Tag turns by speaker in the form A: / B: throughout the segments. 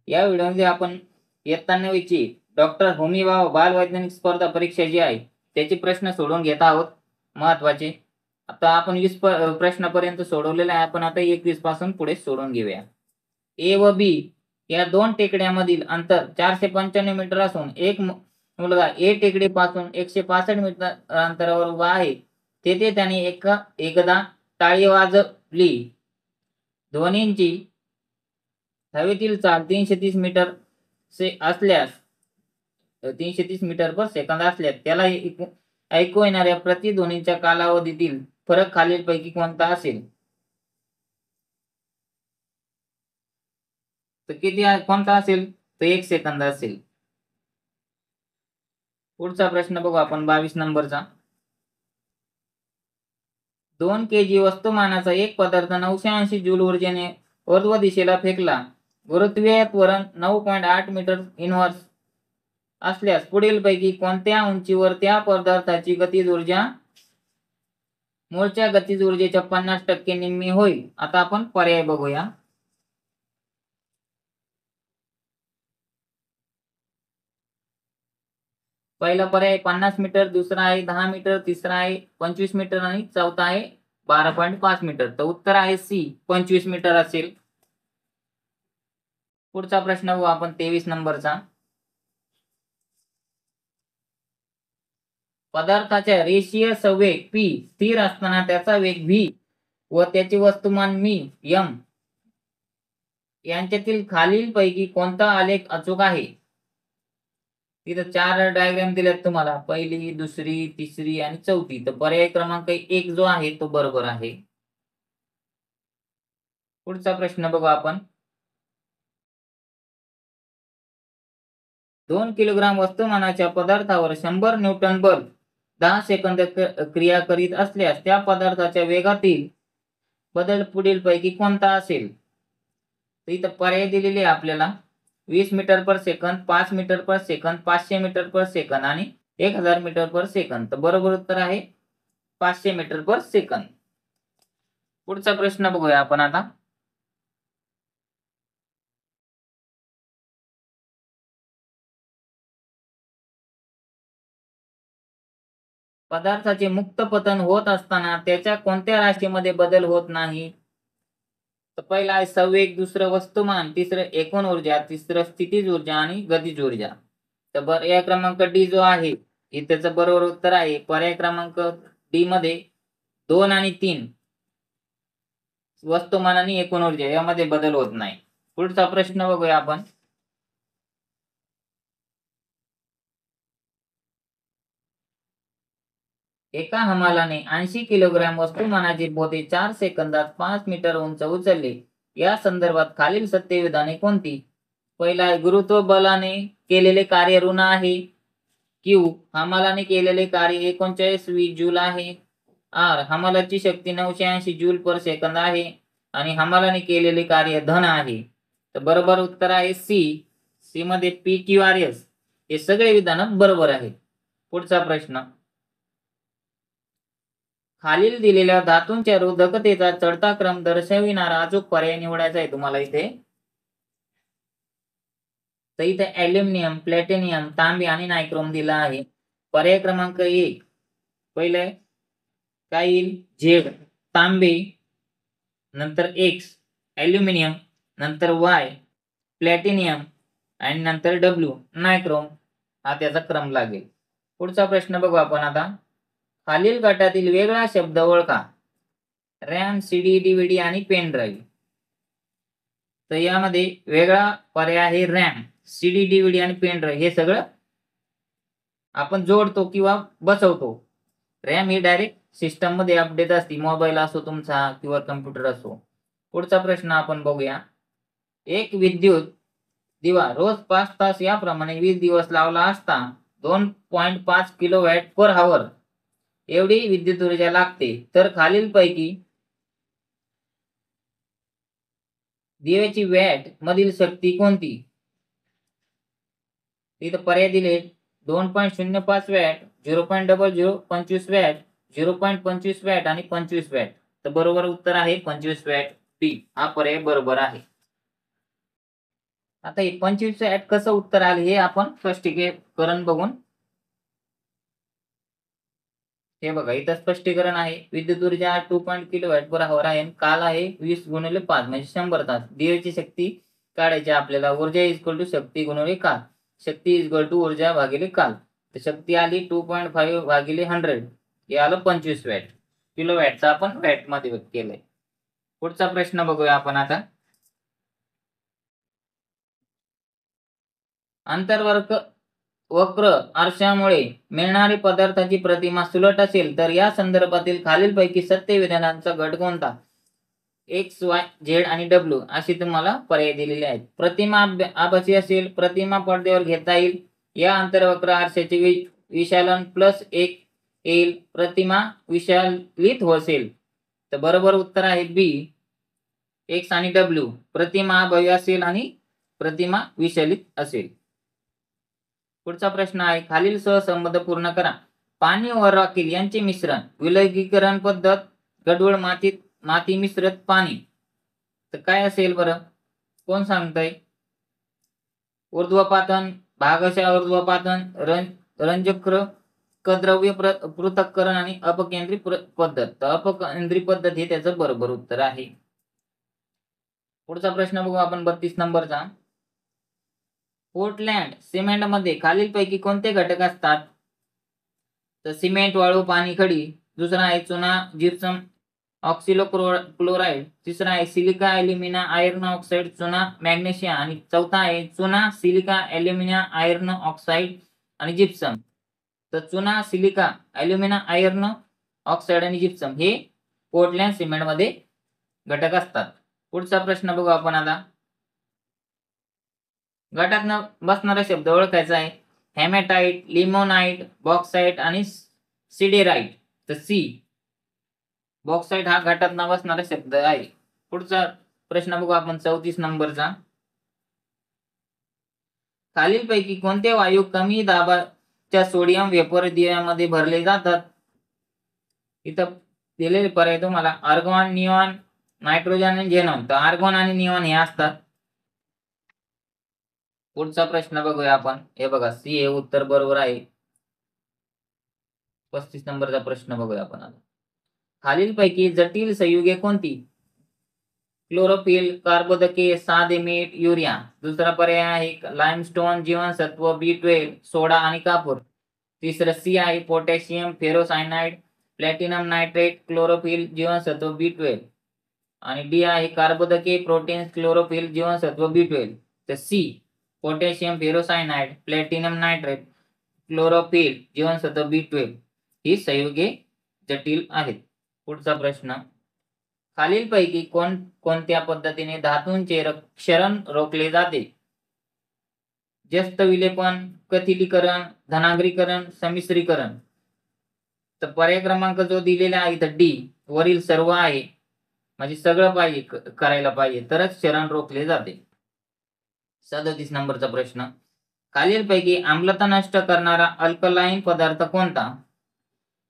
A: या व्हिडिओमध्ये आपण इयत्ता 9वी डॉक्टर होमी भाभा बाल वैज्ञानिक स्पर्धा परीक्षा जी आहे त्याचे प्रश्न सोडवून घेत आहोत महत्त्वाचे. आता आपण 20 प्रश्नापर्यंत सोडवलेले आहे. आपण आता 21 पासून पुढे सोडवून घेऊया. ए व बी या दोन टेकड्यांमधील अंतर 495 मीटर असून एक मुलगा ए टेकडीपासून 165 मीटर अंतरावर उभा आहे. तेथे त्याने एकदा टाळी वाजवली. ध्वनींची हवेतील चाल 330 मीटर असल्यास 330 मीटर पर सेकंद असल्यास त्याला ऐकू येणाऱ्या प्रतिध्वनीच्या कालावधीतील फरक खालीलपैकी कोणता असेल? तर कोणता असेल? तर 1 सेकंद असेल. पुढचा प्रश्न बघू आपण 22 नंबरचा. 2 kg वस्तुमानाचा एक पदार्थ 980 जूल ऊर्जेने ऊर्ध्व दिशेला फेकला. गुरुत्वीय त्वरण 9.8 मीटर इन्व्हर्स असल्यास पुढीलपैकी कोणत्या उंचीवर त्या पदार्थाची गतिज ऊर्जा मूळच्या गतिज ऊर्जेच्या 50% निम्मी होईल? आता आपण पर्याय बघूया. पहिला पर्याय 50 मीटर, दुसरा आहे 10 मीटर, तिसरा आहे 25 मीटर आणि चौथा आहे 12.5 मीटर. तर उत्तर आहे सी 25 मीटर असेल. पुढचा प्रश्न बघू आपण 23 नंबरचा. पदार्थाच्या रेषीय संवेग p स्थिर असताना त्याचा वेग v व त्याचे वस्तुमान मी m यांच्यातील खालीलपैकी कोणता आलेख अचूक आहे? तिथं 4 डायग्राम दिलेत तुम्हाला, पहिली, दुसरी, तिसरी आणि चौथी. तर पर्याय क्रमांक 1 जो आहे तो बरोबर आहे. पुढचा प्रश्न बघू आपण. 2 किलोग्राम वस्तुमानाच्या पदार्थावर 100 न्यूटन बल 10 सेकंद क्रिया करीत असल्यास त्या पदार्थाच्या वेगातील बदल पुढीलपैकी कोणता असेल? तर इथं पर्याय दिलेले आपल्याला 20 metre per second, 5 metre per second, 500 metre per second आणि 1000 मीटर पर सेकंद. तर बरोबर उत्तर आहे 500 मीटर पर सेकंद. पुढचा प्रश्न बघूया आपण आता. पदार्थाचे मुक्त पतन होत असताना त्याच्या कोणत्या राशीमध्ये बदल होत नाही? तर पहिला आहे संवेग, दुसरं वस्तुमान, तिसरं एकूण ऊर्जा, तिसरं स्थितीज ऊर्जा आणि गतिज ऊर्जा. तर पर्याय क्रमांक डी जो आहे हे त्याचं बरोबर उत्तर आहे. पर्याय क्रमांक डी मध्ये 2 आणि 3 वस्तुमान आणि एकूण ऊर्जा यामध्ये बदल होत नाही. पुढचा प्रश्न बघूया आपण. एका हमालाने 80 किलोग्राम वस्तुमानाचे पोते 4 सेकंदात 5 मीटर उंच उचलले. या संदर्भात खालील सत्य विधाने कोणती? पहिला आहे गुरुत्व बलाने केलेले कार्य ऋण आहे. क्यू हमालाने केलेले कार्य 39 जूल आहे. आर हमालाची शक्ती 980 जूल पर सेकंद आहे आणि हमालाने केलेले कार्य धन आहे. तर बरोबर उत्तर आहे सी. सी मध्ये पी क्यू आर एस हे सगळे विधान बरोबर आहेत. पुढचा प्रश्न. खालील दिलेल्या धातूंच्या रोधकतेचा चढता क्रम दर्शविणारा अचूक पर्याय निवडायचा आहे तुम्हाला इथे. तर इथे ॲल्युमिनियम, प्लॅटिनियम, तांबे आणि नायक्रोम दिला आहे. पर्याय क्रमांक 1 पहिले काय येईल? झेड तांबे, नंतर एक्स ॲल्युमिनियम, नंतर वाय प्लॅटिनियम आणि नंतर डब्ल्यू नायक्रोम. हा त्याचा क्रम लागेल. पुढचा प्रश्न बघू आपण आता. खालील गटातील वेगळा शब्द ओळखा. रॅम, सीडी, डीव्हीडी आणि पेन ड्राईव्ह. तर यामध्ये वेगळा पर्याय आहे रॅम, सीडी, डीव्हीडी आणि पेन ड्राईव्ह. हे सगळं आपण जोडतो किंवा बसवतो. रॅम ही डायरेक्ट सिस्टम मध्ये अपडेट असते, मोबाईल असो तुमचा किंवा कम्प्युटर असो. पुढचा प्रश्न आपण बघूया. एक विद्युत दिवा रोज 5 तास याप्रमाणे 20 दिवस लावला असता 2.5 किलोवॅट पर आवर एवढी विद्युत ऊर्जा लागते. तर खालीलपैकी दिव्याची वॅट मधील शक्ती कोणती? इथं पर्याय दिले 2.05 वॅट, 0.00, 25 वॅट, 0.25 वॅट आणि 25 वॅट. तर बरोबर उत्तर आहे 25 वॅट. डी हा पर्याय बरोबर आहे. आता हे 25 ऍड कसं उत्तर आले हे आपण स्पष्टीकरण बघून. हे बघा इथं स्पष्टीकरण आहे. विद्युत ऊर्जा 2 किलोवॅट पर आवर आहे. काल आहे 20 गुणिले 5 म्हणजे 100 तास. दिवेची शक्ती काढायची आपल्याला. ऊर्जा इक्वल टू शक्ती गुणिले काल. शक्ती इक्वल टू ऊर्जा भागिले काल. तर शक्ती आली 2.5 भागिले 100. हे आलं 25 वॅट. किलोवॅटचा आपण वॅट मध्ये व्यक्त केलंय. पुढचा प्रश्न बघूया आपण आता. अंतर्वर्क वक्र आरशामुळे मिळणारी पदार्थाची प्रतिमा सुलट असेल तर या संदर्भातील खालीलपैकी सत्य विधानांचा गट कोणता? एक्स, वाय, झेड आणि डब्ल्यू अशी तुम्हाला पर्याय दिलेले आहेत. प्रतिमा आभासी असेल, प्रतिमा पडद्यावर घेता येईल, या अंतर्वक्र आरशाचे विशालन +1 येईल, प्रतिमा विशालित असेल. तर बरोबर उत्तर आहे बी, एक्स आणि डब्ल्यू. प्रतिमा अभावी असेल आणि प्रतिमा विशालित असेल. पुढचा प्रश्न आहे, खालील सहसंबंध पूर्ण करा. पाणी व रॉकेल यांचे मिश्रण, विलगीकरण पद्धत, गढूळ माती मिश्रित पाणी. तर काय असेल बरं? कोण सांगतंय? ऊर्ध्वपातन, भागशः ऊर्ध्वपातन, रंजक द्रव्य पृथक्करण आणि अपकेंद्री पद्धत. तर अपकेंद्री पद्धत हे त्याचं बरोबर उत्तर आहे. पुढचा प्रश्न बघू आपण 32 नंबरचा. पोर्टलँड सिमेंटमध्ये खालीलपैकी कोणते घटक असतात? तर सिमेंट, वाळू, पाणी, खडी. दुसरा आहे चुना, जिप्सम, ऑक्सिलो क्लोराईड. तिसरा आहे सिलिका, ॲल्युमिना, आयर्न ऑक्साईड, चुना, मॅग्नेशिया. आणि चौथा आहे चुना, सिलिका, ॲल्युमिना, आयर्न ऑक्साईड आणि जिप्सम. तर चुना, सिलिका, ॲल्युमिना, आयर्न ऑक्साईड आणि जिप्सम हे पोर्टलँड सिमेंटमध्ये घटक असतात. पुढचा प्रश्न बघू आपण आता. गटात बसणारा शब्द ओळखायचा आहे. हेमॅटाइट, लिमोनाइट, बॉक्साइट आणि सिडेराइट. तर सी, बॉक्साइट हा गटात बसणारा शब्द आहे. पुढचा प्रश्न बघू आपण 34 नंबरचा. खालीलपैकी कोणते वायू कमी दाबाच्या सोडियम वेपर दिव्यामध्ये भरले जातात? इथं दिलेले पर्याय तुम्हाला आर्गॉन, निऑन, नायट्रोजन आणि झेनॉन. तर आर्गॉन आणि निऑन हे असतात. पुढचा प्रश्न बघूया आपण. हे बघा सी हे उत्तर बरोबर आहे. 35 नंबरचा प्रश्न बघूया आपण आता. खालीलपैकी जटिल संयुगे कोणती? क्लोरोफिल, कार्बोदके, साधे मीठ, युरिया. दुसरा पर्याय आहे लाइमस्टोन, जीवनसत्व B12, सोडा आणि कापूर. तिसरं सी आहे potassium, ferrocyanide, platinum nitrate, chlorophyll, जीवनसत्व B12. आणि डी आहे कार्बोदके, प्रोटीन्स, क्लोरोफिल, जीवनसत्व B12. तर C, potassium, ferrocyanide, platinum nitrate, chlorophyll, जीवनसत्व B12 ही संयुगे जटिल आहेत. पुढचा प्रश्न. खालीलपैकी कोणत्या पद्धतीने धातूंचे क्षरण रोखले जाते? जस्त विलेपन, कथिलीकरण, धनाग्रीकरण, संमिश्रीकरण. तर पर्याय क्रमांक जो दिलेला आहे तर डी, वरील सर्व आहे. म्हणजे सगळं पाहिजे, करायला पाहिजे तरच क्षरण रोखले जाते. 37 नंबरचा प्रश्न. खालीलपैकी आम्लता नष्ट करणारा अल्कलाईन पदार्थ कोणता?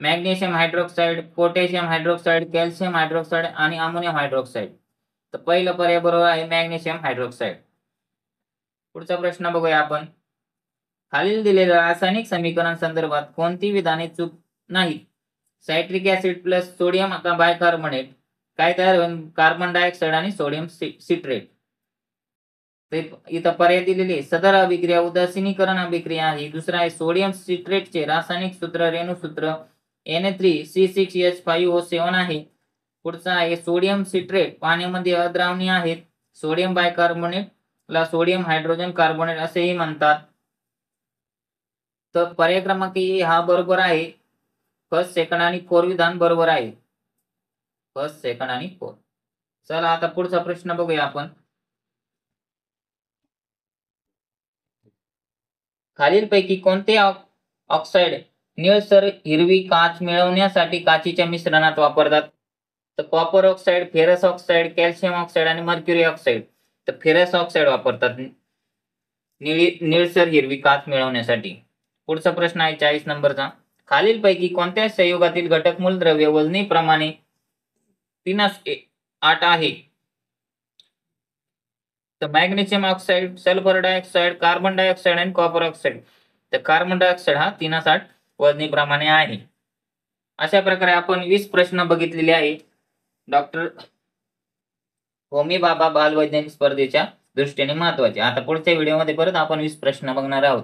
A: Magnesium hydroxide, potassium hydroxide, calcium hydroxide आणि अमोनियम हायड्रोक्साईड. तर पहिला पर्याय बरोबर आहे मॅग्नेशियम हायड्रोक्साईड. पुढचा प्रश्न बघूया आपण. खालील दिलेल्या रासायनिक समीकरण संदर्भात कोणती विधाने चूक नाहीत? Citric acid plus sodium bicarbonate काय तयार होईल? कार्बन डायऑक्साईड आणि सोडियम सिट्रेट. इथं पर्याय दिलेले सदर अभिक्रिया उदासीनीकरण अभिक्रिया आहे. दुसरा आहे सोडियम सिट्रेटचे रासायनिक सूत्र रेणुसूत्र Na3C6H5O7 आहे. पुढचा आहे सोडियम सिट्रेट पाण्यामध्ये अद्रावणीय आहेत. सोडियम बायकार्बोनेटला सोडियम हायड्रोजन कार्बोनेट असेही म्हणतात. तर पर्याय क्रमांक ए हा बरोबर आहे. फर्स्ट, सेकंड आणि 4 विधान बरोबर आहे. फर्स्ट, सेकंड आणि 4. चला आता पुढचा प्रश्न बघूया आपण. खालीलपैकी कोणते ऑक्साईड निळसर हिरवी काच मिळवण्यासाठी काचेच्या मिश्रणात वापरतात? तर copper oxide, ferrous oxide, calcium oxide आणि मर्क्युरी ऑक्साईड. तर फेरस ऑक्साईड वापरतात निळसर हिरवी काच मिळवण्यासाठी. पुढचा प्रश्न आहे 40 नंबरचा. खालीलपैकी कोणत्या संयुगातील घटक मूलद्रव्य वजनीप्रमाणे 3:8 आहे? तर magnesium oxide, sulphur dioxide, carbon dioxide आणि कॉपर ऑक्साईड. तर कार्बन डायऑक्साईड हा 360 वजनीप्रमाणे आहे. अशा प्रकारे आपण 20 प्रश्न बघितलेले आहे डॉक्टर होमी भाभा बालवैज्ञानिक स्पर्धेच्या दृष्टीने महत्वाचे. आता पुढच्या व्हिडिओमध्ये परत आपण 20 प्रश्न बघणार आहोत.